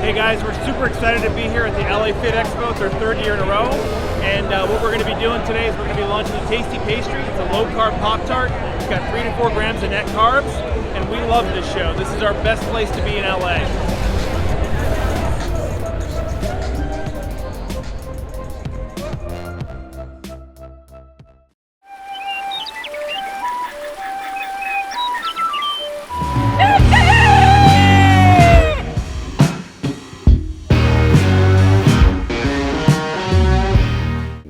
Hey guys, we're super excited to be here at the LA Fit Expo. It's our third year in a row. And what we're going to be doing today is we're going to be launching a tasty pastry. It's a low-carb Pop-Tart. It's got 3 to 4 grams of net carbs. And we love this show. This is our best place to be in LA.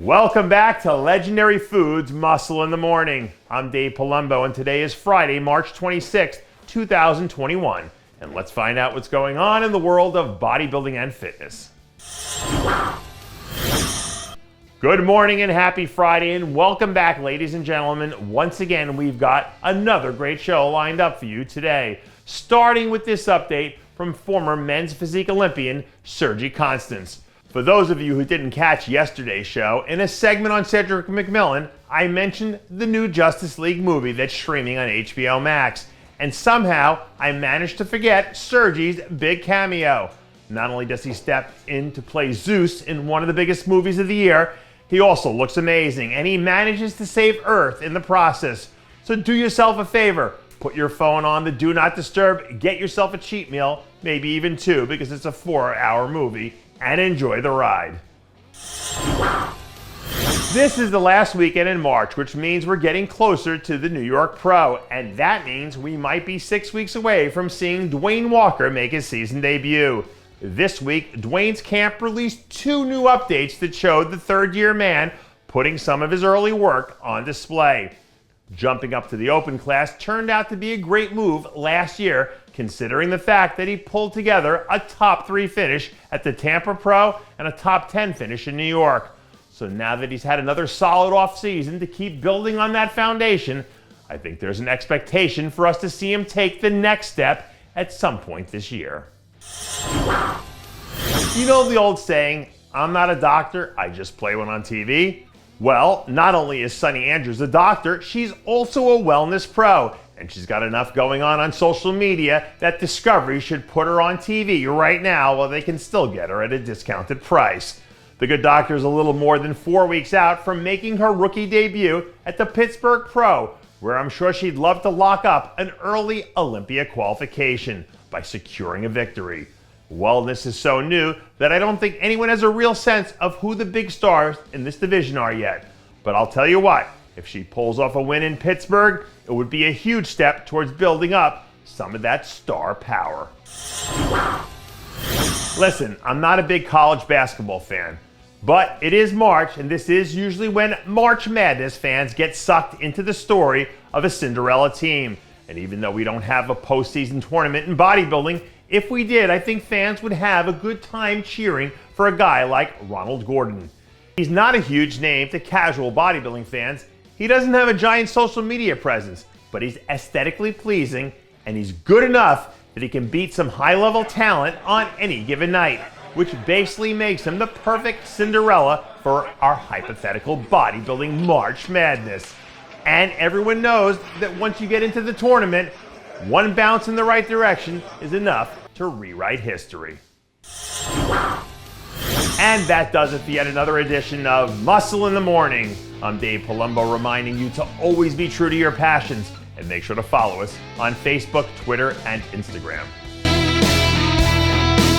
Welcome back to Legendary Foods Muscle in the Morning. I'm Dave Palumbo, and today is Friday, March 26th, 2021. And let's find out what's going on in the world of bodybuilding and fitness. Good morning and happy Friday, and welcome back, ladies and gentlemen. Once again, we've got another great show lined up for you today, starting with this update from former men's physique Olympian Sergi Costance. For those of you who didn't catch yesterday's show, in a segment on Cedric McMillan, I mentioned the new Justice League movie that's streaming on HBO Max. And somehow, I managed to forget Sergi's big cameo. Not only does he step in to play Zeus in one of the biggest movies of the year, he also looks amazing, and he manages to save Earth in the process. So do yourself a favor, put your phone on the Do Not Disturb, get yourself a cheat meal, maybe even 2 because it's a 4-hour movie, and enjoy the ride. This is the last weekend in March, which means we're getting closer to the New York Pro, and that means we might be 6 weeks away from seeing Dwayne Walker make his season debut. This week, Dwayne's camp released 2 new updates that showed the third-year man putting some of his early work on display. Jumping up to the open class turned out to be a great move last year, considering the fact that he pulled together a top 3 finish at the Tampa Pro and a top 10 finish in New York. So now that he's had another solid off-season to keep building on that foundation, I think there's an expectation for us to see him take the next step at some point this year. You know the old saying, I'm not a doctor, I just play one on TV? Well, not only is Sunny Andrews a doctor, she's also a wellness pro. And she's got enough going on social media that Discovery should put her on TV right now while they can still get her at a discounted price. The good doctor is a little more than 4 weeks out from making her rookie debut at the Pittsburgh Pro, where I'm sure she'd love to lock up an early Olympia qualification by securing a victory. Wellness is so new that I don't think anyone has a real sense of who the big stars in this division are yet. But I'll tell you what, if she pulls off a win in Pittsburgh, it would be a huge step towards building up some of that star power. Listen, I'm not a big college basketball fan, but it is March, and this is usually when March Madness fans get sucked into the story of a Cinderella team. And even though we don't have a postseason tournament in bodybuilding, if we did, I think fans would have a good time cheering for a guy like Ronald Gordon. He's not a huge name to casual bodybuilding fans. He doesn't have a giant social media presence, but he's aesthetically pleasing, and he's good enough that he can beat some high-level talent on any given night, which basically makes him the perfect Cinderella for our hypothetical bodybuilding March Madness. And everyone knows that once you get into the tournament, one bounce in the right direction is enough to rewrite history. And that does it for yet another edition of Muscle in the Morning. I'm Dave Palumbo, reminding you to always be true to your passions, and make sure to follow us on Facebook, Twitter, and Instagram.